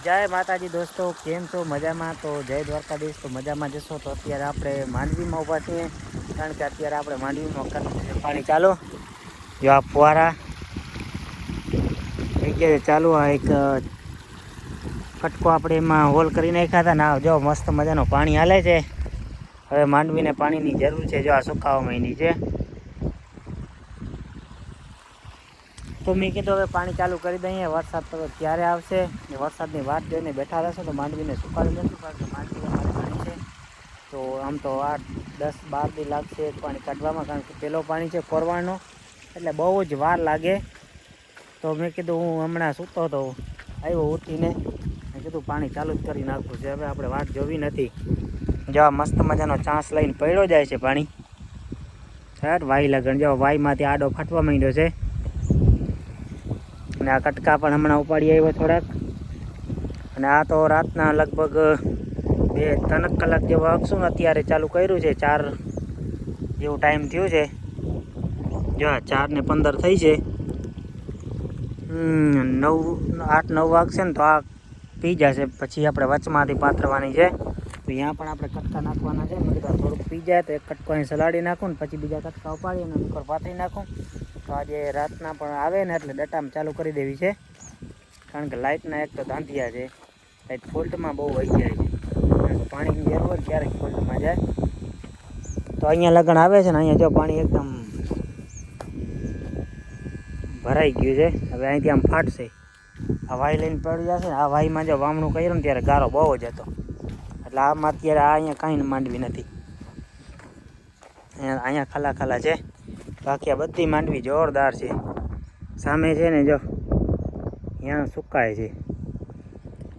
जय माताजी दोस्तों, केम छो मजा में? तो जय द्वारकाधीश। तो मजा में जशो तो अत्यारे आपणे मांडवी में ऊभा छीए, कारण के अत्यारे आपणे मांडवी में कर पानी चालू। जो आ फुवारा चालू, आ एक कटको આપણે એમાં હોલ કરી નાખ્યા હતા ને જો મસ્ત મજાનો પાણી હાલે છે। હવે માંડવીને પાણીની જરૂર છે। જો આ સુકાવા માંડી છે તો મેં કીધું હવે પાણી ચાલુ કરી દઈએ। વરસાદ તો ક્યારે આવશે ને વરસાદની વાત જોઈને બેઠા રહેશો તો માંડવીને સુકાવી લેશું, કારણ કે માંડવી અમારે ઘણી છે। તો આમ તો 8-10-12 દી લાગશે પાણી કાઢવામાં, કારણ કે પેલો પાણી છે કોરવાનો, એટલે બહુ જ વાર લાગે। તો મેં કીધું હું હમણાં સૂતો હતો, આવ્યો ઉઠીને કીધું પાણી ચાલુ જ કરી નાખવું છે। હવે આપણે વાટ જોવી નથી। જો મસ્ત મજાનો ચાંસ લઈને પડ્યો જાય છે પાણી। સર વાઈ લગણ જો વાઈમાંથી આડો ફાટવા માંડ્યો છે, અને આ કટકા પણ હમણાં ઉપાડી આવ્યો થોડાક। અને આ તો રાતના લગભગ 2-3 કલાક જેવા આપશું ને, અત્યારે ચાલુ કર્યું છે 4 જેવું ટાઈમ થયું છે। જો 4:15 થઈ છે। 8-9 વાગશે ને તો આ પી જશે। પછી આપણે વચમાંથી પાથરવાની છે, તો અહીંયા પણ આપણે કટકા નાખવાના છે। મેં કીધું થોડુંક પી જાય તો એક કટકો અહીં સલાડી નાખું ને પછી બીજા કટકા ઉપાડી અને ઉપર પાથરી નાખું। તો આજે રાતના પણ આવે ને એટલે ડટામાં ચાલુ કરી દેવી છે, કારણ કે લાઇટના એક તો ધાંધિયા છે, લાઇટ ફોલ્ટમાં બહુ વહી જાય છે, કારણ કે પાણીની જરૂર હોય ક્યારેક ફોલ્ટમાં જાય। તો અહીંયા લગણ આવે છે ને, અહીંયા જો પાણી એકદમ ભરાઈ ગયું છે। હવે અહીંથી આમ ફાટશે, આ વાઈ લઈને પડી જશે ને। આ વાઈમાં જો વામણું કર્યું ને ત્યારે ગારો બહુ જ હતો, એટલે આમાં અત્યારે અહીંયા કાંઈ માંડવી નથી, અહીંયા ખાલા ખાલા છે। બાકી આ બધી માંડવી જોરદાર છે। સામે છે ને જો અહીંયા સુકાય છે,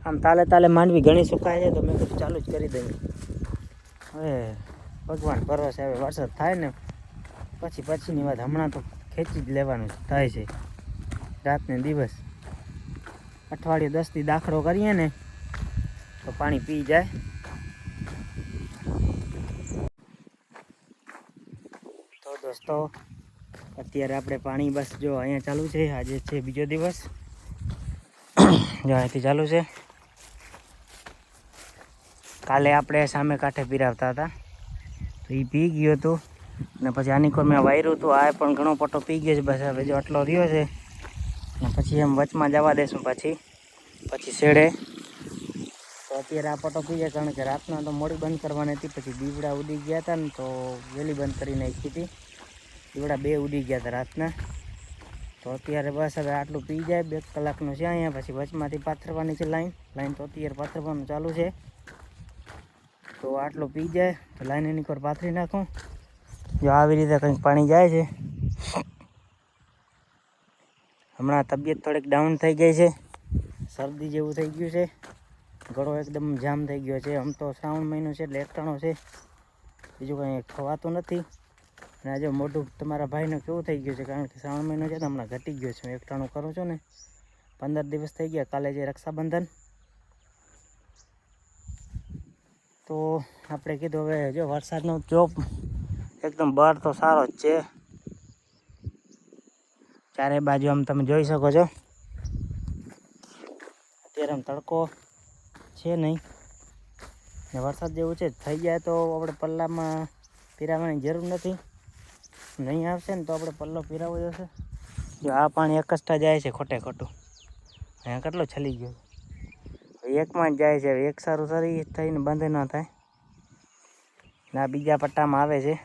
આમ તાલે તાલે માંડવી ઘણી સુકાય છે। તો મેં કીધું ચાલુ જ કરી દઈએ। હવે ભગવાન ભરોસે, હવે વરસાદ થાય ને પછીની વાત, હમણાં તો ખેંચી જ લેવાનું થાય છે રાતને દિવસ। અઠવાડિયું 10 દી દાખલો કરીએ ને તો પાણી પી જાય। તો દોસ્તો અત્યારે આપણે પાણી બસ જો અહીંયા ચાલુ છે। આજે છે બીજો દિવસ, જો અહીંથી ચાલુ છે। કાલે આપણે સામે કાંઠે પીરાવતા હતા તો એ પી ગયો હતું, અને પછી આની કોર મેં વાયરું હતું, આ પણ ઘણો પટ્ટો પી ગયો છે। બસ હવે જો આટલો રહ્યો છે, અને પછી એમ વચમાં જવા દેશું પછી શેડે। તો અત્યારે આ પટ્ટો પી જાય, કારણ કે રાતના તો મોડી બંધ કરવાની હતી, પછી દીવડા ઉડી ગયા હતા ને તો વહેલી બંધ કરી નાખી હતી। દીવડા 2 ઉડી ગયા હતા રાતના। તો અત્યારે બસ હવે આટલું પી જાય, 2 કલાકનું છે અહીંયા, પછી વચમાંથી પાથરવાની છે લાઈન તો અત્યારે પાથરવાનું ચાલુ છે। તો આટલું પી જાય તો લાઈન એની પર પાથરી નાખું। જો આવી રીતે કંઈક પાણી જાય છે। હમણાં તબિયત થોડીક ડાઉન થઈ ગઈ છે, શરદી જેવું થઈ ગયું છે, ગળો એકદમ જામ થઈ ગયો છે। આમ તો શ્રાવણ મહિનો છે એટલે એકટાણો છે, બીજું કંઈ ખવાતું નથી। અને આજે મોઢું તમારા ભાઈને કેવું થઈ ગયું છે, કારણ કે શ્રાવણ મહિનો છે તો હમણાં ઘટી ગયો છે। હું એકટાણું કરું છું ને, 15 દિવસ થઈ ગયા, કાલે છે રક્ષાબંધન। તો આપણે કીધું હવે જો વરસાદનો ચોપ એકદમ બર તો સારો જ છે, ચારે બાજુ આમ તમે જોઈ શકો છો। અત્યારે આમ તડકો છે નહીં ને વરસાદ જેવું છે, થઈ જાય તો આપણે પલ્લામાં પીરાવાની જરૂર નથી, નહીં આવશે ને તો આપણે પલ્લો પીરાવો જશે। જો આ પાણી એકસ્ટા જાય છે ખોટે ખોટું, અહીંયા કેટલો છલી ગયો, એકમાં જ જાય છે। એક સારું સરી થઈને બંધ ન થાય ને આ બીજા પટ્ટામાં આવે છે,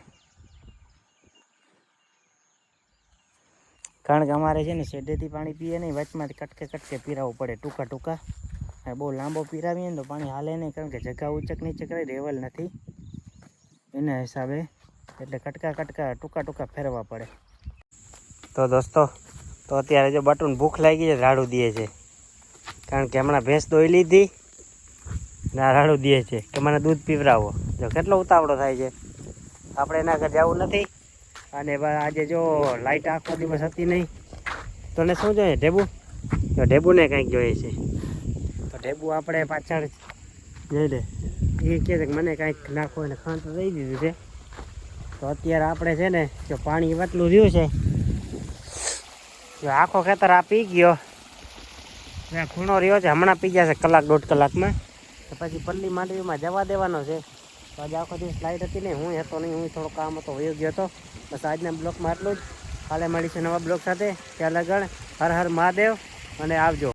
કારણ કે અમારે છે ને શેઢેથી પાણી પીએ નહીં, વચમાંથી કટકે પીરાવવું પડે ટૂંકા। અને બહુ લાંબો પીરાવીએ ને તો પાણી હાલે નહીં, કારણ કે જગા ઊંચક નીચે કરી રેવલ નથી એના હિસાબે, એટલે કટકા ટૂંકા ફેરવવા પડે। તો દોસ્તો તો અત્યારે જો બટુને ભૂખ લાગી છે, રાડું દે છે, કારણ કે હમણાં ભેંસ દોઈ લીધી ને આ રાડું દે છે કે મને દૂધ પીવરાવો। જો કેટલો ઉતાવળો થાય છે, આપણે એના ઘર જવું નથી। અને આજે જો લાઇટ આખો દિવસ હતી નહીં, તને શું જોઈએ ઢેબુ? તો ઢેબુને કંઈક જોઈએ છે, તો ઢેબુ આપણે પાછળ જઈ લે, એ કહે છે કે મને કાંઈક નાખો, એને ખાંડ દઈ દીધું છે। તો અત્યારે આપણે છે ને જો પાણી વટલું રહ્યું છે, જો આખો ખેતર આ પી ગયો આ ખૂણો રહ્યો છે, હમણાં પી જશે કલાક દોઢ કલાકમાં. તો પછી પલ્લી માંડવીમાં જવા દેવાનો છે. તો આજે આખો દિવસ લાઈટ હતી ને, હું હતો નહીં, હું થોડો કામ હતો, વયો ગયો હતો. બસ આજના બ્લોગમાં આટલું જ. કાલે મળીશું નવા બ્લોગ સાથે. ત્યાં લગણ હર હર મહાદેવ અને આવજો.